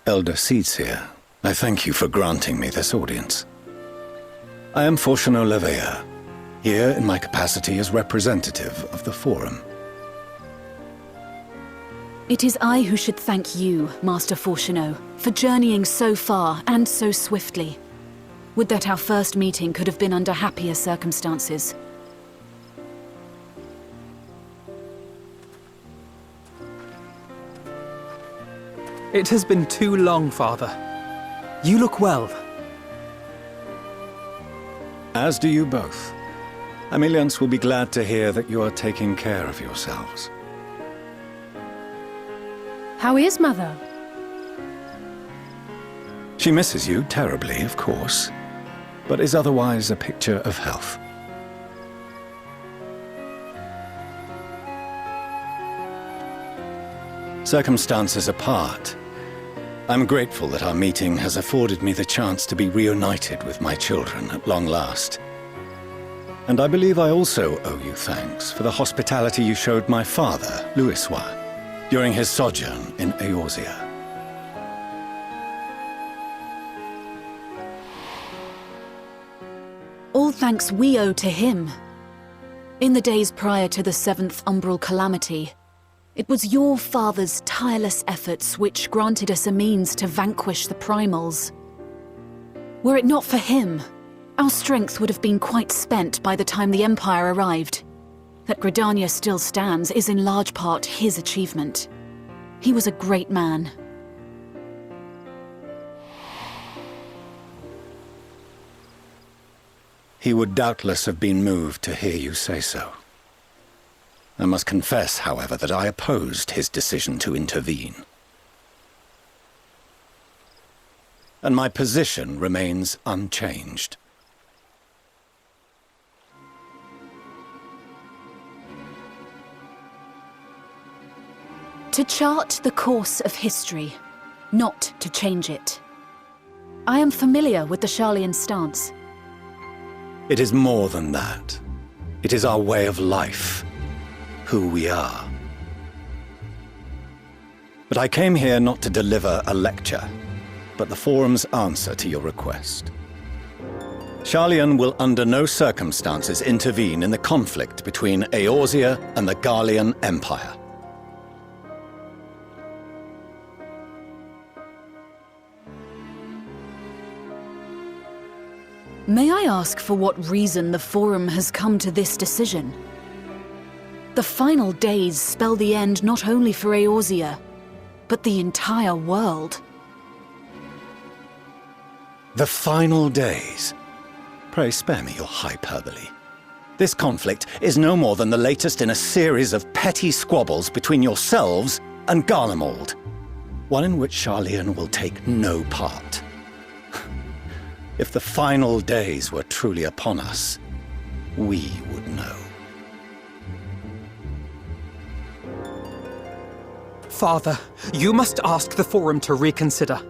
Elder Seedseer, I thank you for granting me this audience. I am Fortuno Levea, here in my capacity as representative of the Forum. It is I who should thank you, Master Fortuno, for journeying so far and so swiftly. Would that our first meeting could have been under happier circumstances. It has been too long, Father. You look well. As do you both. Ameliance will be glad to hear that you are taking care of yourselves. How is Mother? She misses you terribly, of course, but is otherwise a picture of health. Circumstances apart, I'm grateful that our meeting has afforded me the chance to be reunited with my children at long last. And I believe I also owe you thanks for the hospitality you showed my father, Louisois, during his sojourn in Eorzea. All thanks we owe to him. In the days prior to the 7th Umbral Calamity, it was your father's tireless efforts which granted us a means to vanquish the Primals. Were it not for him, our strength would have been quite spent by the time the Empire arrived. That Gridania still stands is in large part his achievement. He was a great man. He would doubtless have been moved to hear you say so. I must confess, however, that I opposed his decision to intervene. And my position remains unchanged. To chart the course of history, not to change it. I am familiar with the Sharlayan stance. It is more than that. It is our way of life. Who we are. But I came here not to deliver a lecture, but the Forum's answer to your request. Sharlayan will under no circumstances intervene in the conflict between Eorzea and the Garlean Empire. May I ask for what reason the Forum has come to this decision? The final days spell the end not only for Eorzea, but the entire world. The final days? Pray spare me your hyperbole. This conflict is no more than the latest in a series of petty squabbles between yourselves and Garlemald, one in which Sharlayan will take no part. If the final days were truly upon us, we would know. Father, you must ask the Forum to reconsider.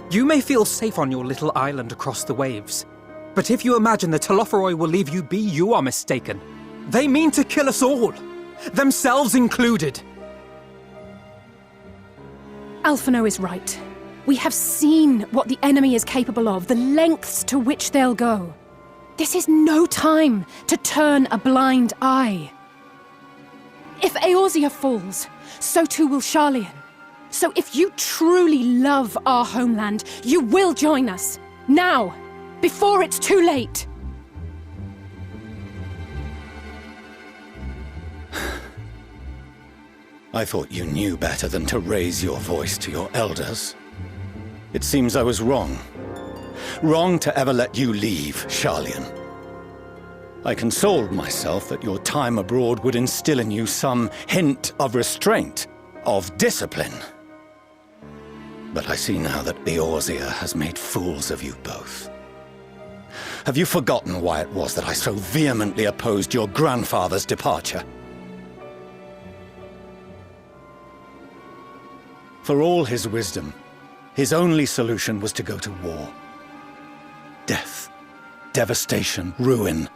You may feel safe on your little island across the waves, but if you imagine the Telophoroi will leave you be, you are mistaken. They mean to kill us all, themselves included. Alphino is right. We have seen what the enemy is capable of, the lengths to which they'll go. This is no time to turn a blind eye. If Eorzea falls, so too will Sharlayan. So if you truly love our homeland, you will join us. Now, before it's too late. I thought you knew better than to raise your voice to your elders. It seems I was wrong. Wrong to ever let you leave, Sharlayan. I consoled myself that your time abroad would instill in you some hint of restraint, of discipline. But I see now that Eorzea has made fools of you both. Have you forgotten why it was that I so vehemently opposed your grandfather's departure? For all his wisdom, his only solution was to go to war. Death, devastation, ruin.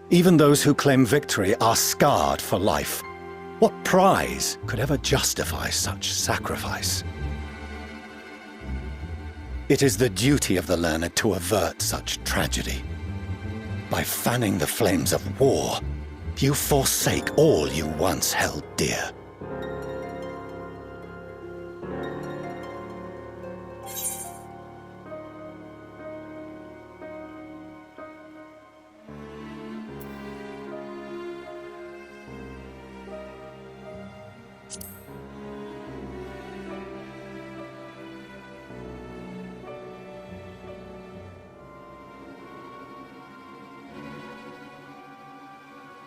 Even those who claim victory are scarred for life. What prize could ever justify such sacrifice? It is the duty of the learned to avert such tragedy. By fanning the flames of war, you forsake all you once held dear.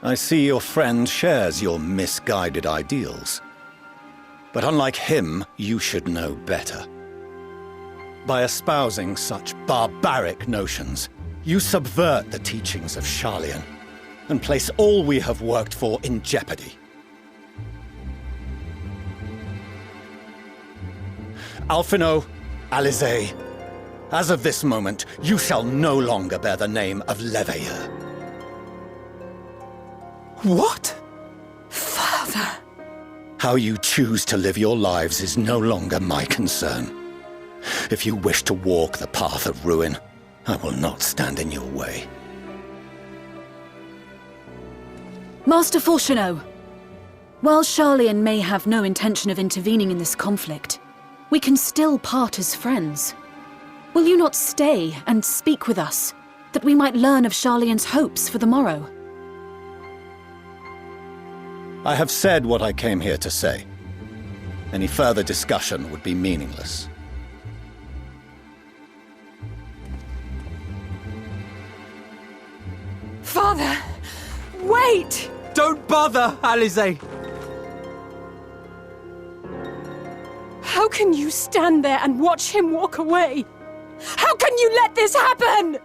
I see your friend shares your misguided ideals. But unlike him, you should know better. By espousing such barbaric notions, you subvert the teachings of Sharlayan and place all we have worked for in jeopardy. Alphino, Alisaie, as of this moment, you shall no longer bear the name of Leveilleur. What? Father! How you choose to live your lives is no longer my concern. If you wish to walk the path of ruin, I will not stand in your way. Master Fourcheneau, while Sharlayan may have no intention of intervening in this conflict, we can still part as friends. Will you not stay and speak with us, that we might learn of Sharlayan's hopes for the morrow? I have said what I came here to say. Any further discussion would be meaningless. Father! Wait! Don't bother, Alisaie! How can you stand there and watch him walk away? How can you let this happen?